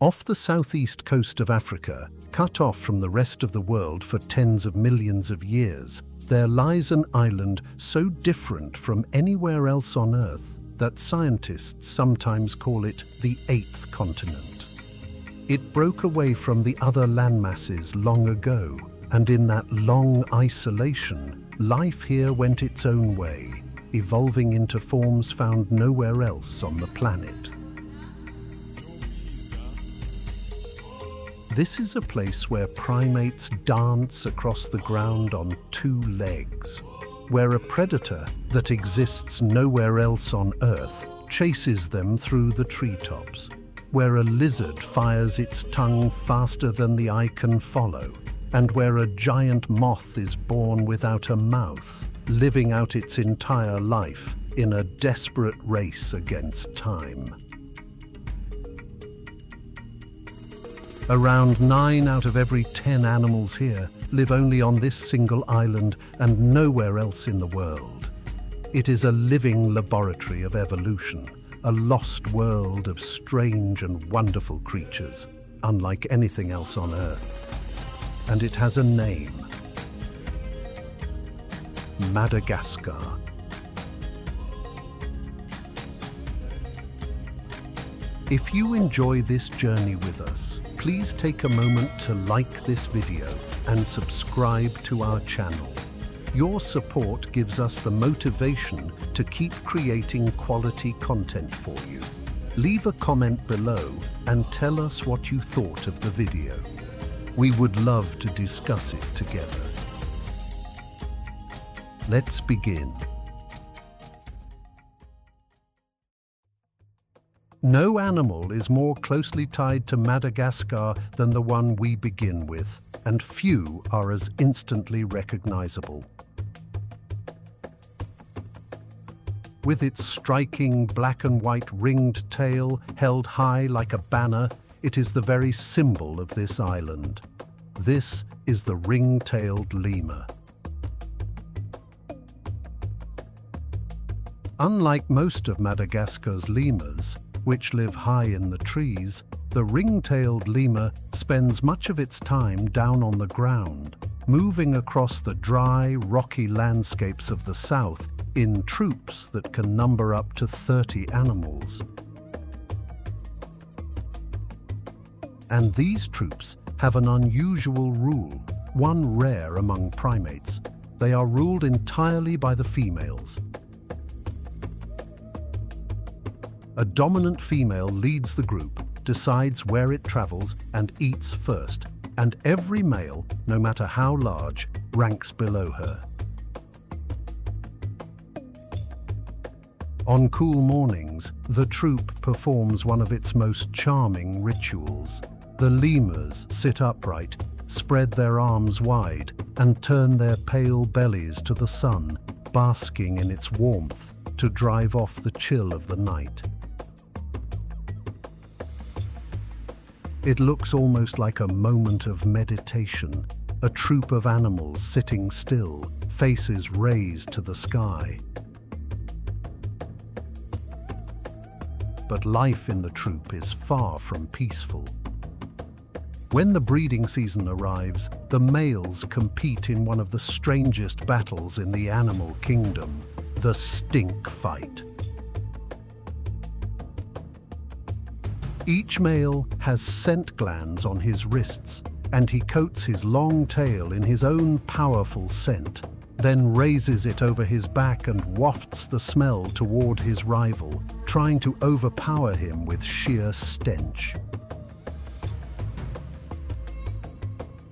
Off the southeast coast of Africa, cut off from the rest of the world for tens of millions of years, there lies an island so different from anywhere else on Earth that scientists sometimes call it the eighth continent. It broke away from the other landmasses long ago, and in that long isolation, life here went its own way, evolving into forms found nowhere else on the planet. This is a place where primates dance across the ground on two legs, where a predator that exists nowhere else on Earth chases them through the treetops, where a lizard fires its tongue faster than the eye can follow, and where a giant moth is born without a mouth, living out its entire life in a desperate race against time. Around 9 out of every 10 animals here live only on this single island and nowhere else in the world. It is a living laboratory of evolution, a lost world of strange and wonderful creatures, unlike anything else on Earth. And it has a name: Madagascar. If you enjoy this journey with us, please take a moment to like this video and subscribe to our channel. Your support gives us the motivation to keep creating quality content for you. Leave a comment below and tell us what you thought of the video. We would love to discuss it together. Let's begin. No animal is more closely tied to Madagascar than the one we begin with, and few are as instantly recognizable. With its striking black and white ringed tail held high like a banner, it is the very symbol of this island. This is the ring-tailed lemur. Unlike most of Madagascar's lemurs, which live high in the trees, the ring-tailed lemur spends much of its time down on the ground, moving across the dry, rocky landscapes of the south in troops that can number up to 30 animals. And these troops have an unusual rule, one rare among primates. They are ruled entirely by the females. A dominant female leads the group, decides where it travels, and eats first, and every male, no matter how large, ranks below her. On cool mornings, the troop performs one of its most charming rituals. The lemurs sit upright, spread their arms wide, and turn their pale bellies to the sun, basking in its warmth to drive off the chill of the night. It looks almost like a moment of meditation, a troop of animals sitting still, faces raised to the sky. But life in the troop is far from peaceful. When the breeding season arrives, the males compete in one of the strangest battles in the animal kingdom, the stink fight. Each male has scent glands on his wrists, and he coats his long tail in his own powerful scent, then raises it over his back and wafts the smell toward his rival, trying to overpower him with sheer stench.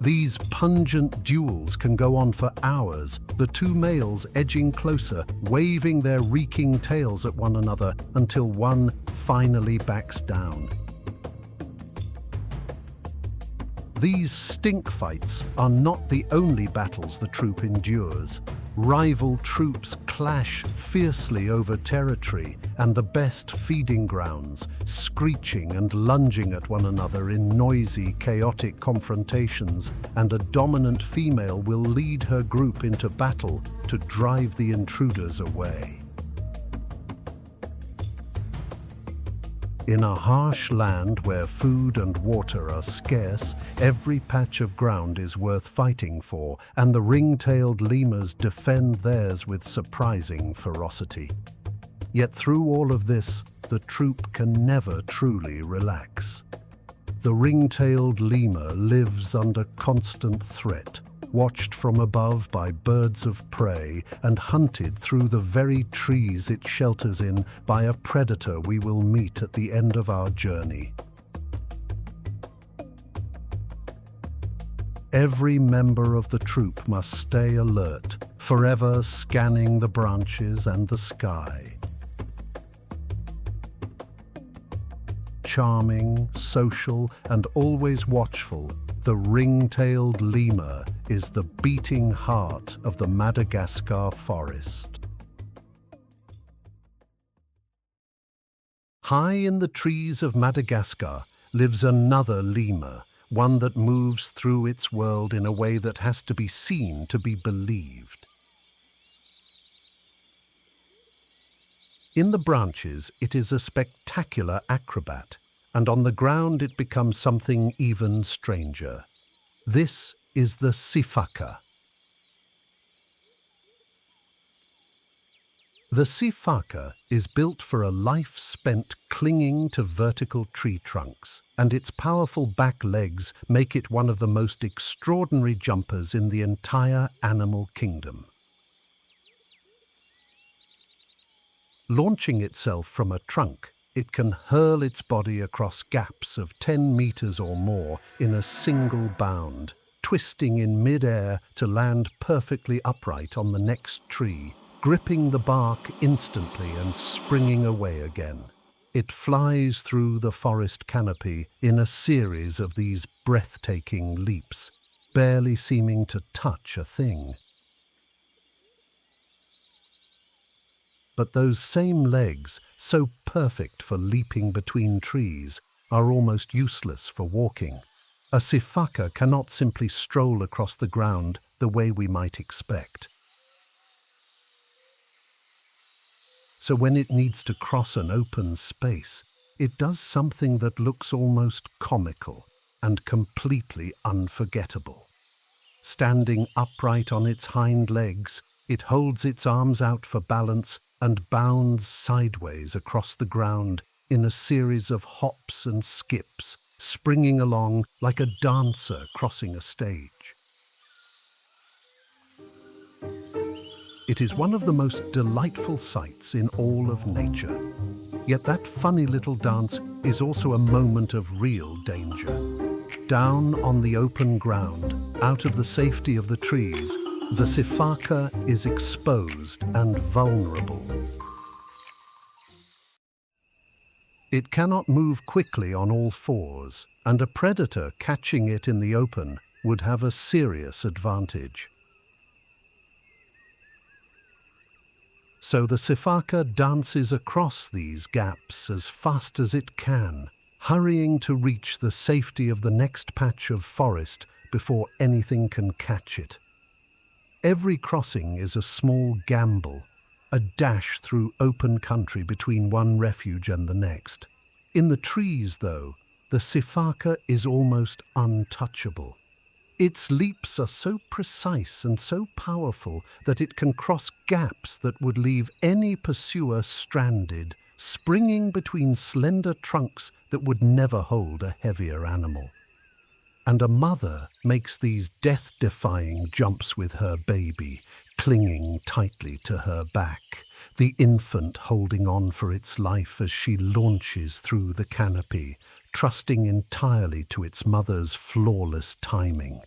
These pungent duels can go on for hours, the two males edging closer, waving their reeking tails at one another until one finally backs down. These stink fights are not the only battles the troop endures. Rival troops clash fiercely over territory and the best feeding grounds, screeching and lunging at one another in noisy, chaotic confrontations, and a dominant female will lead her group into battle to drive the intruders away. In a harsh land where food and water are scarce, every patch of ground is worth fighting for, and the ring-tailed lemurs defend theirs with surprising ferocity. Yet through all of this, the troop can never truly relax. The ring-tailed lemur lives under constant threat, watched from above by birds of prey and hunted through the very trees it shelters in by a predator we will meet at the end of our journey. Every member of the troop must stay alert, forever scanning the branches and the sky. Charming, social, and always watchful, the ring-tailed lemur is the beating heart of the Madagascar forest. High in the trees of Madagascar lives another lemur, one that moves through its world in a way that has to be seen to be believed. In the branches, it is a spectacular acrobat, and on the ground it becomes something even stranger. This is the Sifaka. The Sifaka is built for a life spent clinging to vertical tree trunks, and its powerful back legs make it one of the most extraordinary jumpers in the entire animal kingdom. Launching itself from a trunk, it can hurl its body across gaps of 10 meters or more in a single bound, twisting in mid-air to land perfectly upright on the next tree, gripping the bark instantly and springing away again. It flies through the forest canopy in a series of these breathtaking leaps, barely seeming to touch a thing. But those same legs, so perfect for leaping between trees, are almost useless for walking. A Sifaka cannot simply stroll across the ground the way we might expect. So when it needs to cross an open space, it does something that looks almost comical and completely unforgettable. Standing upright on its hind legs, it holds its arms out for balance and bounds sideways across the ground in a series of hops and skips, springing along like a dancer crossing a stage. It is one of the most delightful sights in all of nature. Yet that funny little dance is also a moment of real danger. Down on the open ground, out of the safety of the trees, the Sifaka is exposed and vulnerable. It cannot move quickly on all fours, and a predator catching it in the open would have a serious advantage. So the Sifaka dances across these gaps as fast as it can, hurrying to reach the safety of the next patch of forest before anything can catch it. Every crossing is a small gamble, a dash through open country between one refuge and the next. In the trees, though, the Sifaka is almost untouchable. Its leaps are so precise and so powerful that it can cross gaps that would leave any pursuer stranded, springing between slender trunks that would never hold a heavier animal. And a mother makes these death-defying jumps with her baby, clinging tightly to her back, the infant holding on for its life as she launches through the canopy, trusting entirely to its mother's flawless timing.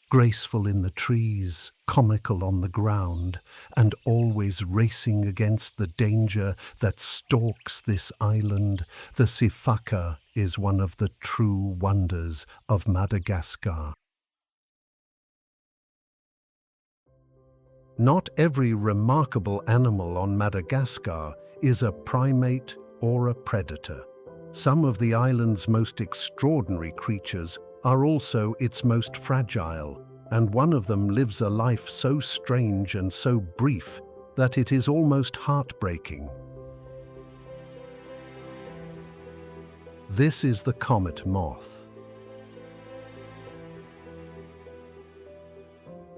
Graceful in the trees, comical on the ground, and always racing against the danger that stalks this island, the Sifaka is one of the true wonders of Madagascar. Not every remarkable animal on Madagascar is a primate or a predator. Some of the island's most extraordinary creatures are also its most fragile, and one of them lives a life so strange and so brief that it is almost heartbreaking. This is the comet moth.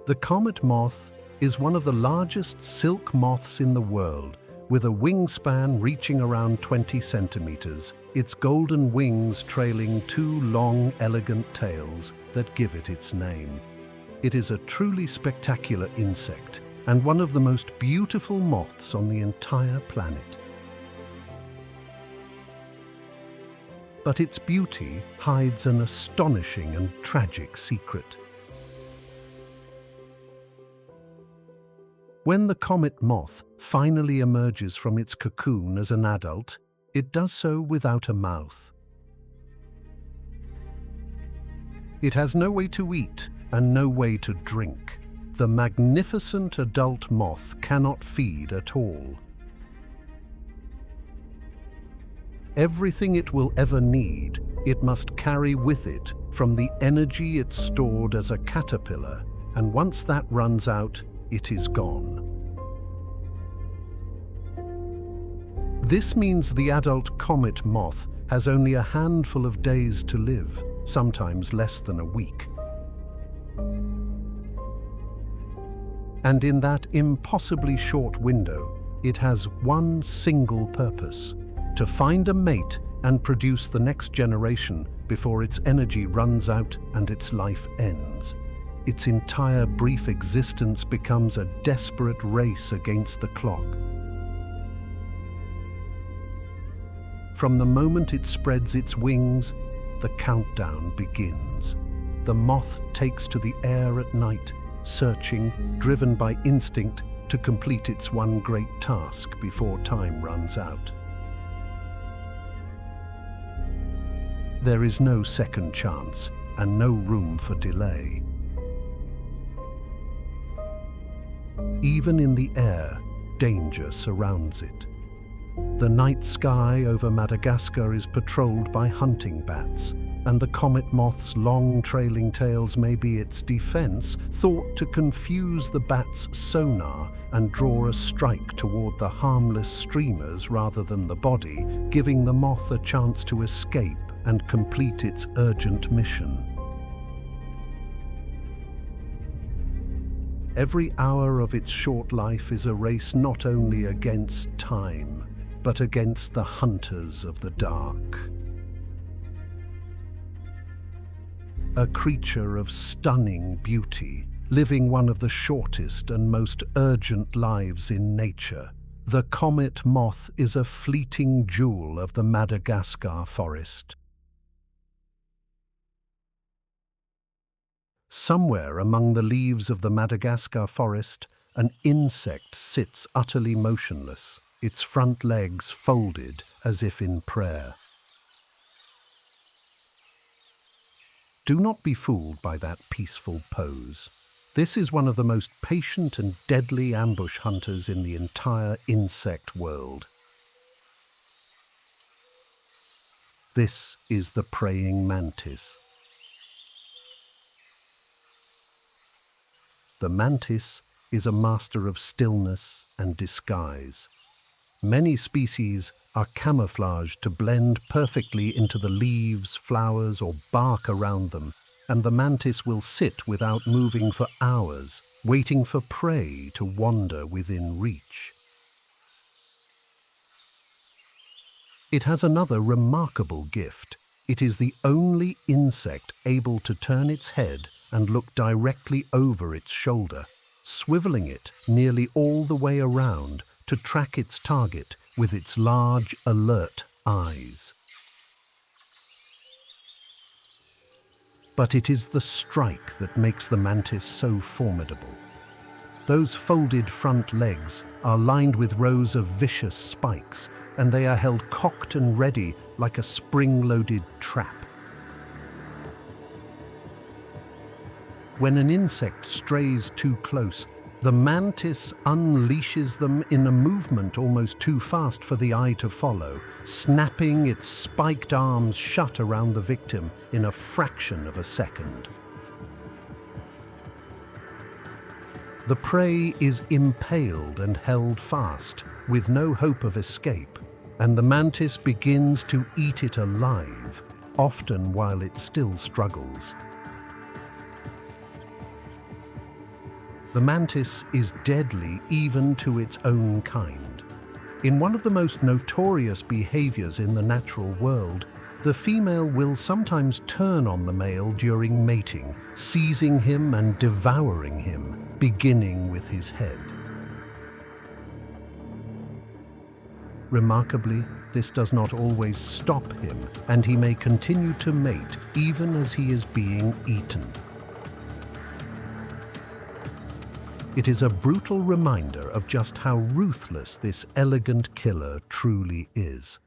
The comet moth is one of the largest silk moths in the world, with a wingspan reaching around 20 centimeters, its golden wings trailing two long, elegant tails that give it its name. It is a truly spectacular insect and one of the most beautiful moths on the entire planet. But its beauty hides an astonishing and tragic secret. When the comet moth finally emerges from its cocoon as an adult, it does so without a mouth. It has no way to eat and no way to drink. The magnificent adult moth cannot feed at all. Everything it will ever need, it must carry with it from the energy it stored as a caterpillar, and once that runs out, it is gone. This means the adult comet moth has only a handful of days to live, sometimes less than a week. And in that impossibly short window, it has one single purpose: to find a mate and produce the next generation before its energy runs out and its life ends. Its entire brief existence becomes a desperate race against the clock. From the moment it spreads its wings, the countdown begins. The moth takes to the air at night, searching, driven by instinct, to complete its one great task before time runs out. There is no second chance and no room for delay. Even in the air, danger surrounds it. The night sky over Madagascar is patrolled by hunting bats, and the comet moth's long trailing tails may be its defense, thought to confuse the bat's sonar and draw a strike toward the harmless streamers rather than the body, giving the moth a chance to escape and complete its urgent mission. Every hour of its short life is a race not only against time, but against the hunters of the dark. A creature of stunning beauty, living one of the shortest and most urgent lives in nature, the comet moth is a fleeting jewel of the Madagascar forest. Somewhere among the leaves of the Madagascar forest, an insect sits utterly motionless, its front legs folded as if in prayer. Do not be fooled by that peaceful pose. This is one of the most patient and deadly ambush hunters in the entire insect world. This is the praying mantis. The mantis is a master of stillness and disguise. Many species are camouflaged to blend perfectly into the leaves, flowers, or bark around them, and the mantis will sit without moving for hours, waiting for prey to wander within reach. It has another remarkable gift. It is the only insect able to turn its head and look directly over its shoulder, swiveling it nearly all the way around to track its target with its large, alert eyes. But it is the strike that makes the mantis so formidable. Those folded front legs are lined with rows of vicious spikes, and they are held cocked and ready like a spring-loaded trap. When an insect strays too close, the mantis unleashes them in a movement almost too fast for the eye to follow, snapping its spiked arms shut around the victim in a fraction of a second. The prey is impaled and held fast, with no hope of escape, and the mantis begins to eat it alive, often while it still struggles. The mantis is deadly even to its own kind. In one of the most notorious behaviors in the natural world, the female will sometimes turn on the male during mating, seizing him and devouring him, beginning with his head. Remarkably, this does not always stop him, and he may continue to mate even as he is being eaten. It is a brutal reminder of just how ruthless this elegant killer truly is.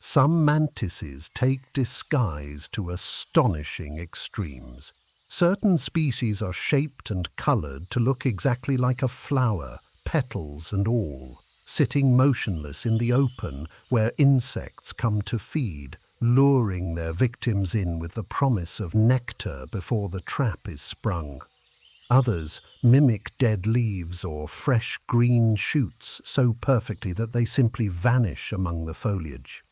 Some mantises take disguise to astonishing extremes. Certain species are shaped and colored to look exactly like a flower, petals and all, sitting motionless in the open where insects come to feed, luring their victims in with the promise of nectar before the trap is sprung. Others mimic dead leaves or fresh green shoots so perfectly that they simply vanish among the foliage.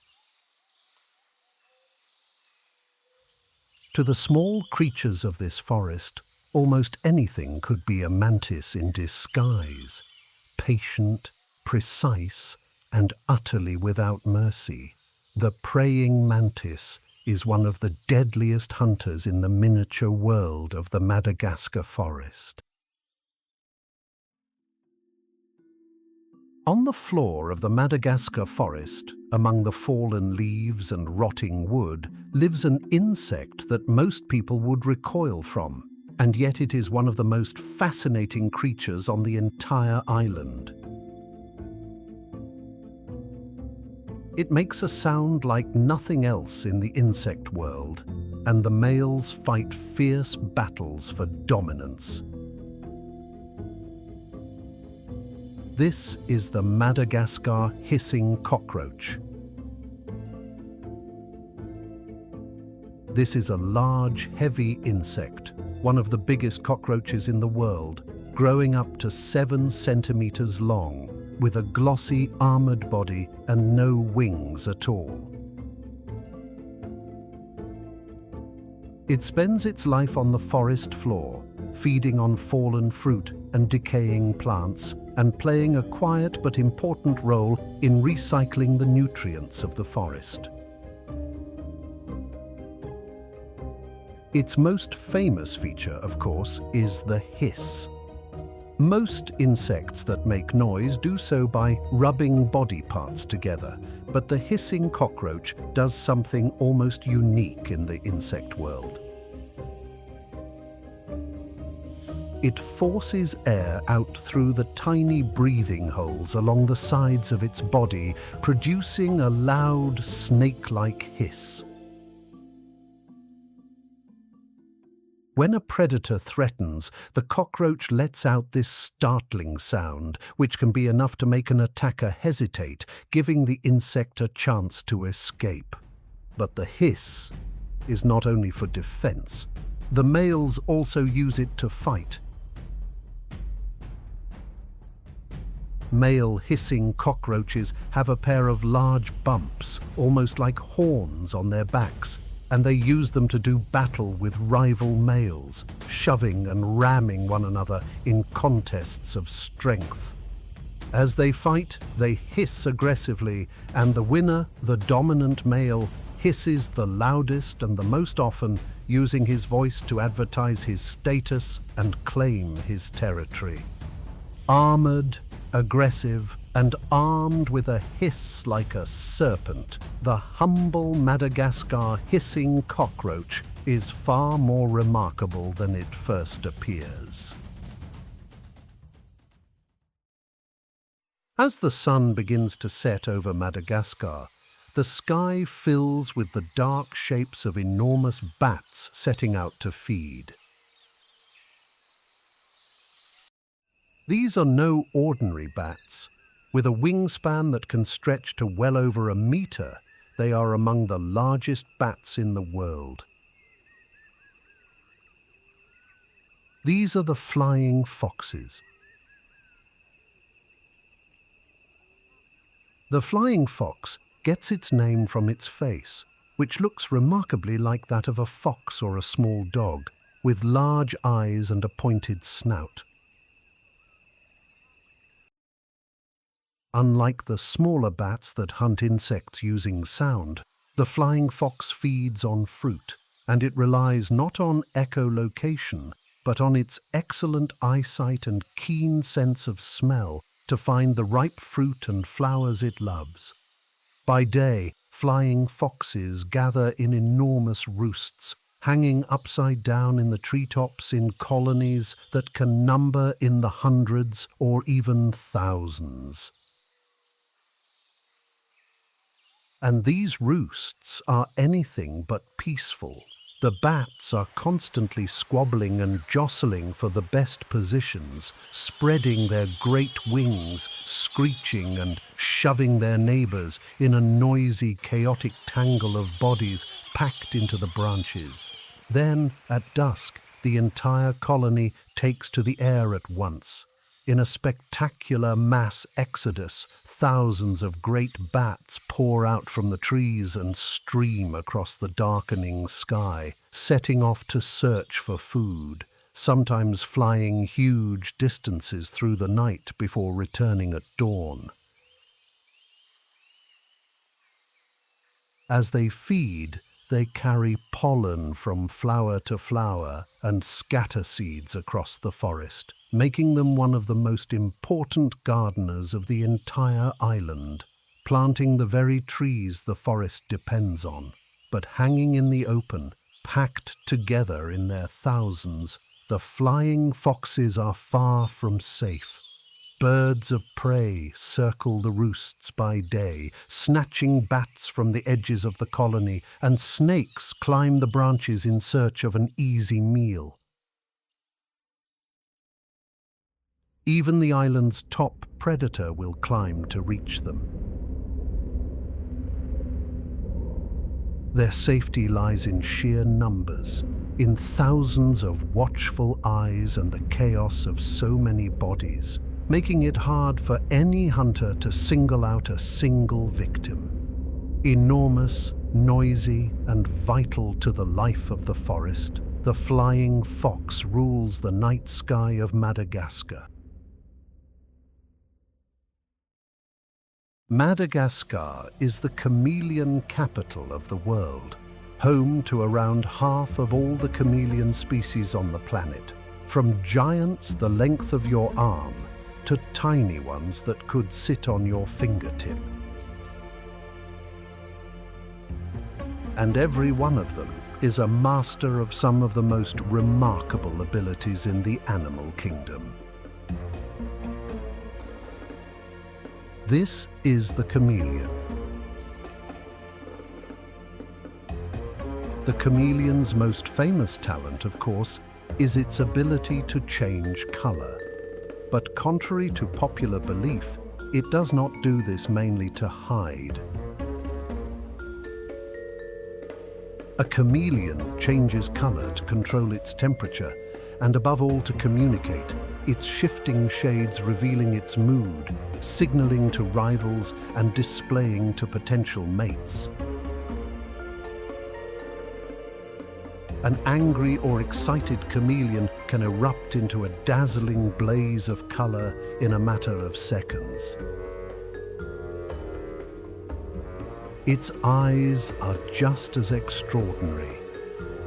To the small creatures of this forest, almost anything could be a mantis in disguise, patient, precise, and utterly without mercy. The praying mantis is one of the deadliest hunters in the miniature world of the Madagascar forest. On the floor of the Madagascar forest, among the fallen leaves and rotting wood, lives an insect that most people would recoil from, and yet it is one of the most fascinating creatures on the entire island. It makes a sound like nothing else in the insect world, and the males fight fierce battles for dominance. This is the Madagascar hissing cockroach. This is a large, heavy insect, one of the biggest cockroaches in the world, growing up to 7 centimeters long, with a glossy, armored body and no wings at all. It spends its life on the forest floor, feeding on fallen fruit and decaying plants, and playing a quiet but important role in recycling the nutrients of the forest. Its most famous feature, of course, is the hiss. Most insects that make noise do so by rubbing body parts together, but the hissing cockroach does something almost unique in the insect world. It forces air out through the tiny breathing holes along the sides of its body, producing a loud, snake-like hiss. When a predator threatens, the cockroach lets out this startling sound, which can be enough to make an attacker hesitate, giving the insect a chance to escape. But the hiss is not only for defense. The males also use it to fight. Male hissing cockroaches have a pair of large bumps, almost like horns on their backs, and they use them to do battle with rival males, shoving and ramming one another in contests of strength. As they fight, they hiss aggressively, and the winner, the dominant male, hisses the loudest and the most often, using his voice to advertise his status and claim his territory. Armored, aggressive, and armed with a hiss like a serpent, the humble Madagascar hissing cockroach is far more remarkable than it first appears. As the sun begins to set over Madagascar, the sky fills with the dark shapes of enormous bats setting out to feed. These are no ordinary bats. With a wingspan that can stretch to well over 1 meter, they are among the largest bats in the world. These are the flying foxes. The flying fox gets its name from its face, which looks remarkably like that of a fox or a small dog, with large eyes and a pointed snout. Unlike the smaller bats that hunt insects using sound, the flying fox feeds on fruit, and it relies not on echolocation, but on its excellent eyesight and keen sense of smell to find the ripe fruit and flowers it loves. By day, flying foxes gather in enormous roosts, hanging upside down in the treetops in colonies that can number in the hundreds or even thousands. And these roosts are anything but peaceful. The bats are constantly squabbling and jostling for the best positions, spreading their great wings, screeching and shoving their neighbors in a noisy, chaotic tangle of bodies packed into the branches. Then, at dusk, the entire colony takes to the air at once. In a spectacular mass exodus, thousands of great bats pour out from the trees and stream across the darkening sky, setting off to search for food, sometimes flying huge distances through the night before returning at dawn. As they feed, they carry pollen from flower to flower and scatter seeds across the forest, making them one of the most important gardeners of the entire island, planting the very trees the forest depends on. But hanging in the open, packed together in their thousands, the flying foxes are far from safe. Birds of prey circle the roosts by day, snatching bats from the edges of the colony, and snakes climb the branches in search of an easy meal. Even the island's top predator will climb to reach them. Their safety lies in sheer numbers, in thousands of watchful eyes and the chaos of so many bodies, making it hard for any hunter to single out a single victim. Enormous, noisy, and vital to the life of the forest, the flying fox rules the night sky of Madagascar. Madagascar is the chameleon capital of the world, home to around half of all the chameleon species on the planet, from giants the length of your arm to tiny ones that could sit on your fingertip. And every one of them is a master of some of the most remarkable abilities in the animal kingdom. This is the chameleon. The chameleon's most famous talent, of course, is its ability to change color. But contrary to popular belief, it does not do this mainly to hide. A chameleon changes color to control its temperature and above all to communicate, its shifting shades revealing its mood, signaling to rivals and displaying to potential mates. An angry or excited chameleon can erupt into a dazzling blaze of color in a matter of seconds. Its eyes are just as extraordinary.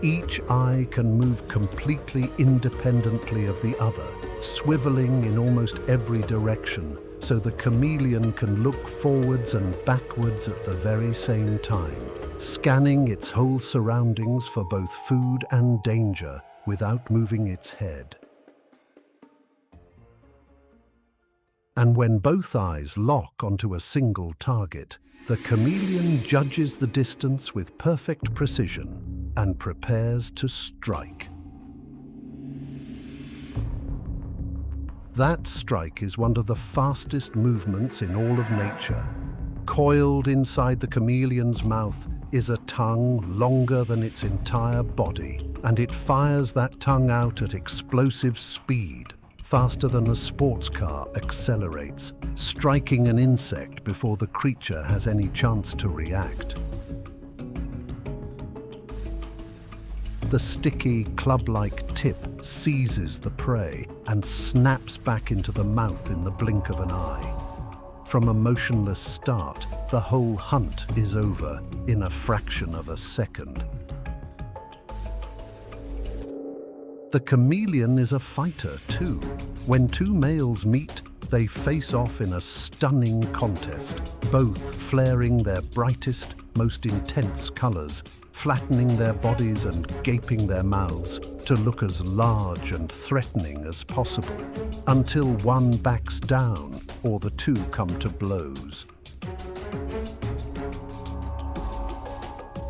Each eye can move completely independently of the other, swiveling in almost every direction, so the chameleon can look forwards and backwards at the very same time, scanning its whole surroundings for both food and danger without moving its head. And when both eyes lock onto a single target, the chameleon judges the distance with perfect precision and prepares to strike. That strike is one of the fastest movements in all of nature. Coiled inside the chameleon's mouth is a tongue longer than its entire body, and it fires that tongue out at explosive speed, faster than a sports car accelerates, striking an insect before the creature has any chance to react. The sticky, club-like tip seizes the prey and snaps back into the mouth in the blink of an eye. From a motionless start, the whole hunt is over in a fraction of a second. The chameleon is a fighter too. When two males meet, they face off in a stunning contest, both flaring their brightest, most intense colors, flattening their bodies and gaping their mouths to look as large and threatening as possible, until one backs down or the two come to blows.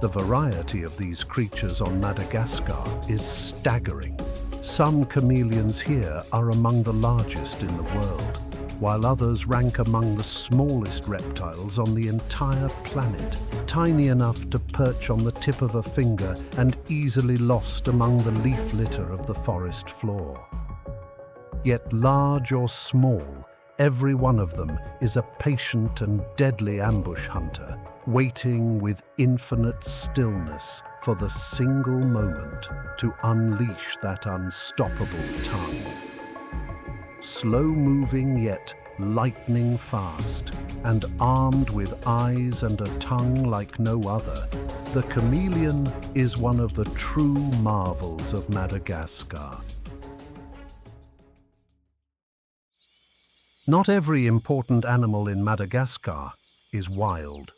The variety of these creatures on Madagascar is staggering. Some chameleons here are among the largest in the world, while others rank among the smallest reptiles on the entire planet, tiny enough to perch on the tip of a finger and easily lost among the leaf litter of the forest floor. Yet large or small, every one of them is a patient and deadly ambush hunter, waiting with infinite stillness for the single moment to unleash that unstoppable tongue. Slow-moving yet lightning fast, and armed with eyes and a tongue like no other, the chameleon is one of the true marvels of Madagascar. Not every important animal in Madagascar is wild.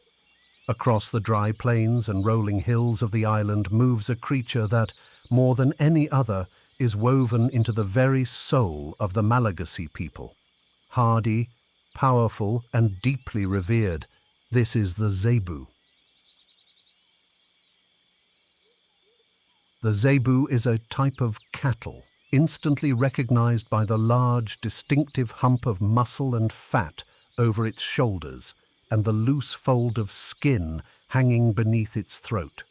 Across the dry plains and rolling hills of the island moves a creature that, more than any other, is woven into the very soul of the Malagasy people. Hardy, powerful, and deeply revered, this is the Zebu. The Zebu is a type of cattle, instantly recognized by the large, distinctive hump of muscle and fat over its shoulders and the loose fold of skin hanging beneath its throat.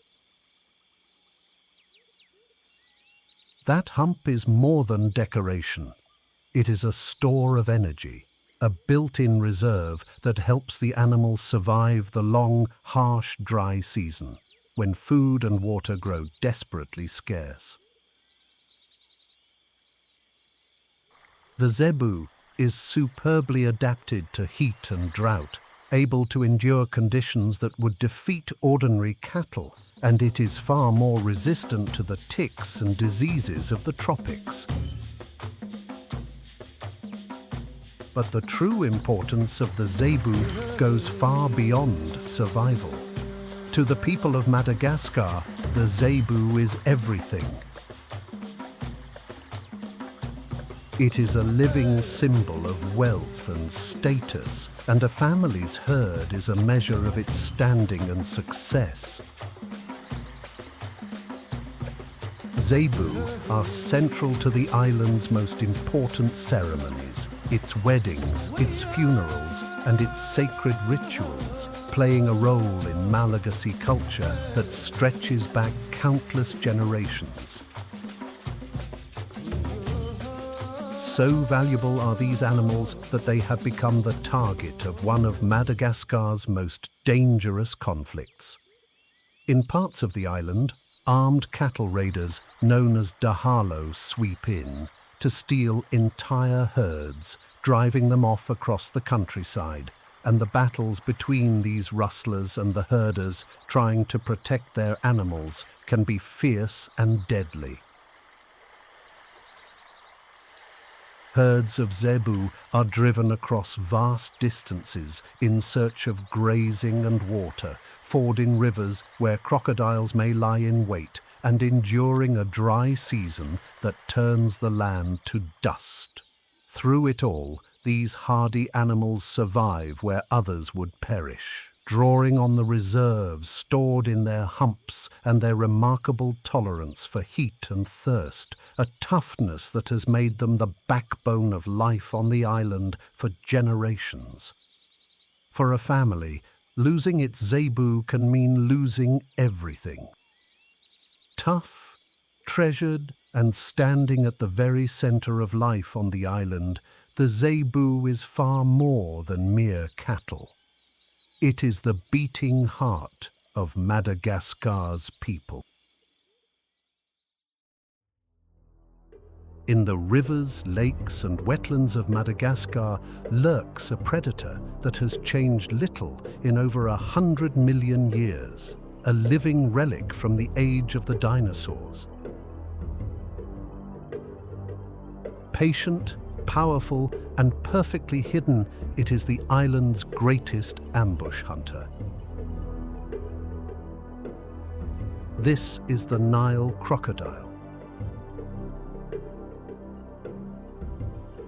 That hump is more than decoration. It is a store of energy, a built-in reserve that helps the animal survive the long, harsh, dry season, when food and water grow desperately scarce. The Zebu is superbly adapted to heat and drought, able to endure conditions that would defeat ordinary cattle, and it is far more resistant to the ticks and diseases of the tropics. But the true importance of the Zebu goes far beyond survival. To the people of Madagascar, the Zebu is everything. It is a living symbol of wealth and status, and a family's herd is a measure of its standing and success. Zebu are central to the island's most important ceremonies, its weddings, its funerals, and its sacred rituals, playing a role in Malagasy culture that stretches back countless generations. So valuable are these animals that they have become the target of one of Madagascar's most dangerous conflicts. In parts of the island, armed cattle raiders known as Dahalo sweep in to steal entire herds, driving them off across the countryside, and the battles between these rustlers and the herders trying to protect their animals can be fierce and deadly. Herds of Zebu are driven across vast distances in search of grazing and water, fording rivers where crocodiles may lie in wait, and enduring a dry season that turns the land to dust. Through it all, these hardy animals survive where others would perish, drawing on the reserves stored in their humps and their remarkable tolerance for heat and thirst, a toughness that has made them the backbone of life on the island for generations. For a family, losing its Zebu can mean losing everything. Tough, treasured, And standing at the very center of life on the island, the zebu is far more than mere cattle. It is the beating heart of Madagascar's people. In the rivers, lakes, and wetlands of Madagascar lurks a predator that has changed little in over 100 million years, a living relic from the age of the dinosaurs. Patient, powerful, and perfectly hidden, it is the island's greatest ambush hunter. This is the Nile crocodile.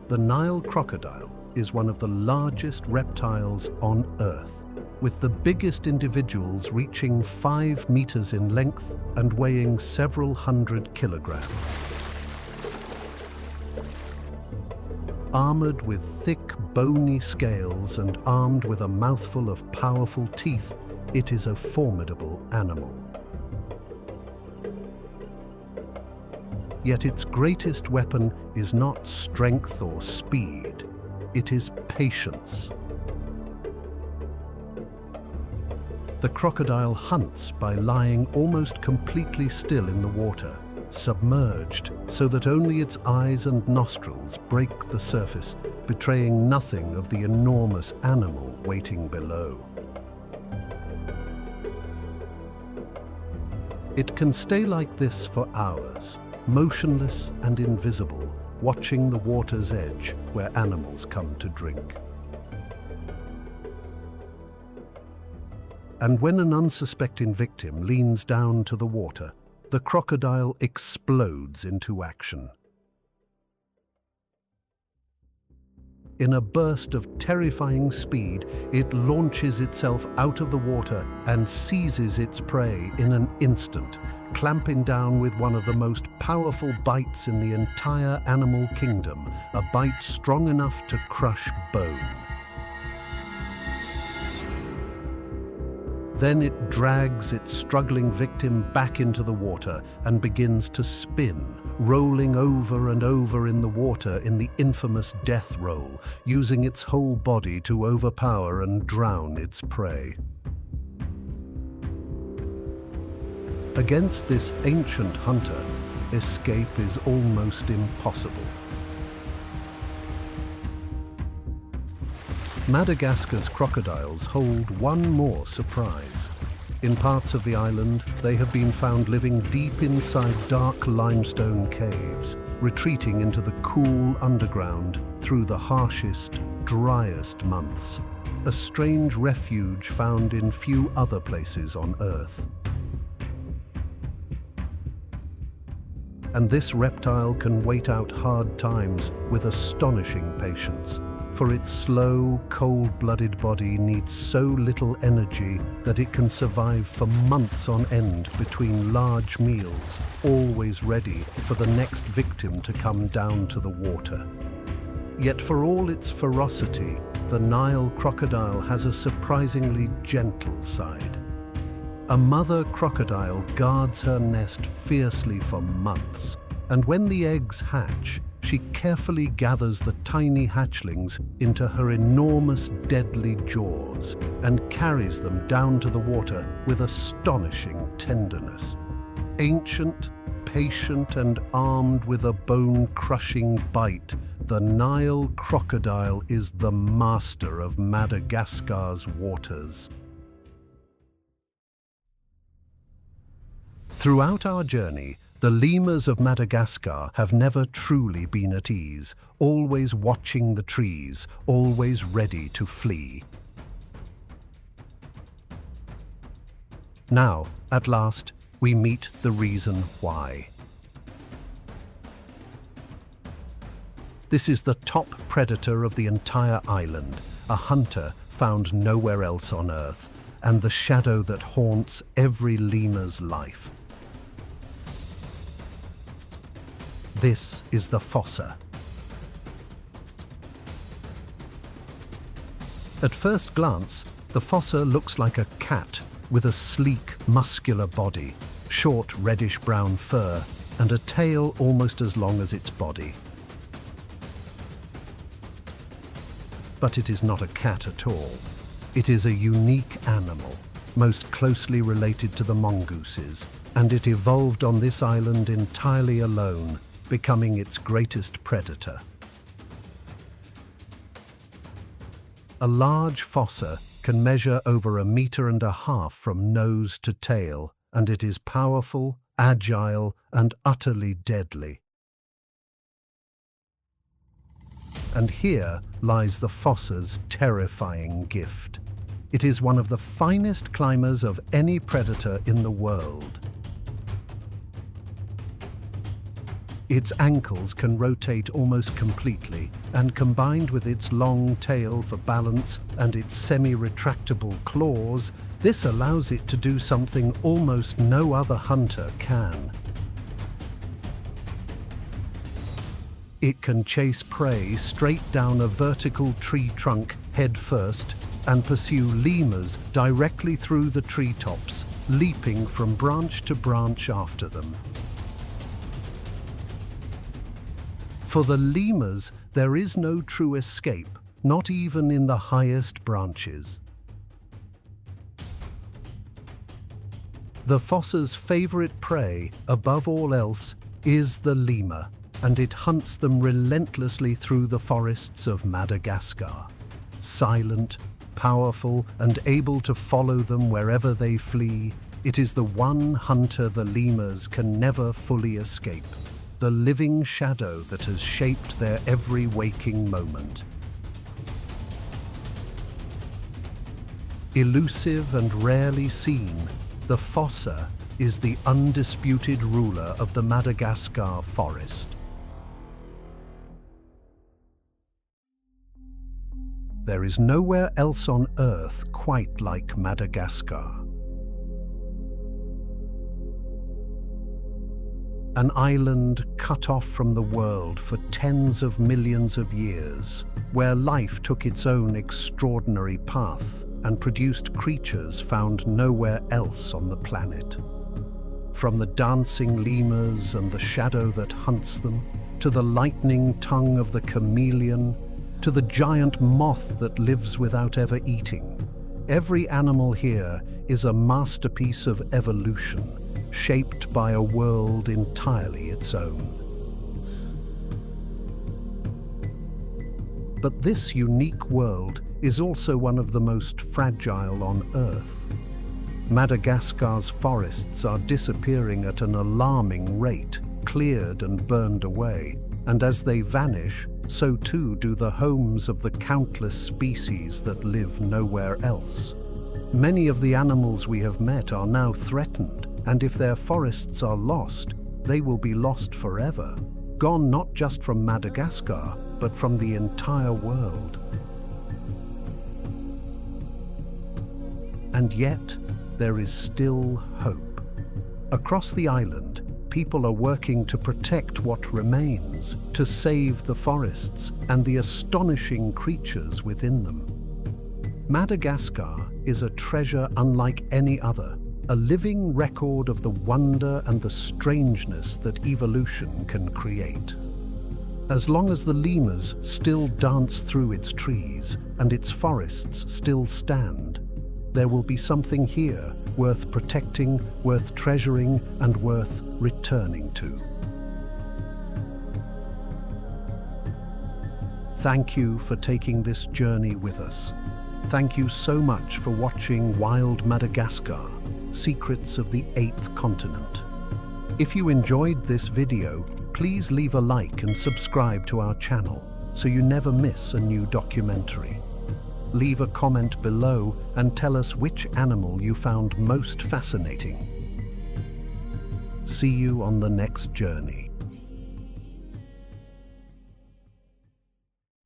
The Nile crocodile is one of the largest reptiles on Earth, with the biggest individuals reaching 5 meters in length and weighing several hundred kilograms. Armored with thick, bony scales and armed with a mouthful of powerful teeth, it is a formidable animal. Yet its greatest weapon is not strength or speed, it is patience. The crocodile hunts by lying almost completely still in the water, submerged so that only its eyes and nostrils break the surface, betraying nothing of the enormous animal waiting below. It can stay like this for hours, motionless and invisible, watching the water's edge where animals come to drink. And when an unsuspecting victim leans down to the water, the crocodile explodes into action. In a burst of terrifying speed, it launches itself out of the water and seizes its prey in an instant, clamping down with one of the most powerful bites in the entire animal kingdom, a bite strong enough to crush bone. Then it drags its struggling victim back into the water and begins to spin, rolling over and over in the water in the infamous death roll, using its whole body to overpower and drown its prey. Against this ancient hunter, escape is almost impossible. Madagascar's crocodiles hold one more surprise. In parts of the island, they have been found living deep inside dark limestone caves, retreating into the cool underground through the harshest, driest months, a strange refuge found in few other places on Earth. And this reptile can wait out hard times with astonishing patience, for its slow, cold-blooded body needs so little energy that it can survive for months on end between large meals, always ready for the next victim to come down to the water. Yet for all its ferocity, the Nile crocodile has a surprisingly gentle side. A mother crocodile guards her nest fiercely for months, and when the eggs hatch, she carefully gathers the tiny hatchlings into her enormous, deadly jaws and carries them down to the water with astonishing tenderness. Ancient, patient, and armed with a bone-crushing bite, the Nile crocodile is the master of Madagascar's waters. Throughout our journey, the lemurs of Madagascar have never truly been at ease, always watching the trees, always ready to flee. Now, at last, we meet the reason why. This is the top predator of the entire island, a hunter found nowhere else on Earth, and the shadow that haunts every lemur's life. This is the Fossa. At first glance, the Fossa looks like a cat with a sleek, muscular body, short reddish-brown fur, and a tail almost as long as its body. But it is not a cat at all. It is a unique animal, most closely related to the mongooses, and it evolved on this island entirely alone, becoming its greatest predator. A large fossa can measure over 1.5 meters from nose to tail, and it is powerful, agile, and utterly deadly. And here lies the fossa's terrifying gift. It is one of the finest climbers of any predator in the world. Its ankles can rotate almost completely, and combined with its long tail for balance and its semi-retractable claws, this allows it to do something almost no other hunter can. It can chase prey straight down a vertical tree trunk head first and pursue lemurs directly through the treetops, leaping from branch to branch after them. For the lemurs, there is no true escape, not even in the highest branches. The fossa's favorite prey, above all else, is the lemur, and it hunts them relentlessly through the forests of Madagascar. Silent, powerful, and able to follow them wherever they flee, it is the one hunter the lemurs can never fully escape. The living shadow that has shaped their every waking moment. Elusive and rarely seen, the fossa is the undisputed ruler of the Madagascar forest. There is nowhere else on Earth quite like Madagascar. An island cut off from the world for tens of millions of years, where life took its own extraordinary path and produced creatures found nowhere else on the planet. From the dancing lemurs and the shadow that hunts them, to the lightning tongue of the chameleon, to the giant moth that lives without ever eating, every animal here is a masterpiece of evolution, shaped by a world entirely its own. But this unique world is also one of the most fragile on Earth. Madagascar's forests are disappearing at an alarming rate, cleared and burned away, and as they vanish, so too do the homes of the countless species that live nowhere else. Many of the animals we have met are now threatened, and if their forests are lost, they will be lost forever, gone not just from Madagascar, but from the entire world. And yet, there is still hope. Across the island, people are working to protect what remains, to save the forests and the astonishing creatures within them. Madagascar is a treasure unlike any other, a living record of the wonder and the strangeness that evolution can create. As long as the lemurs still dance through its trees and its forests still stand, there will be something here worth protecting, worth treasuring, and worth returning to. Thank you for taking this journey with us. Thank you so much for watching Wild Madagascar, Secrets of the Eighth Continent. If you enjoyed this video, please leave a like and subscribe to our channel so you never miss a new documentary. Leave a comment below and tell us which animal you found most fascinating. See you on the next journey.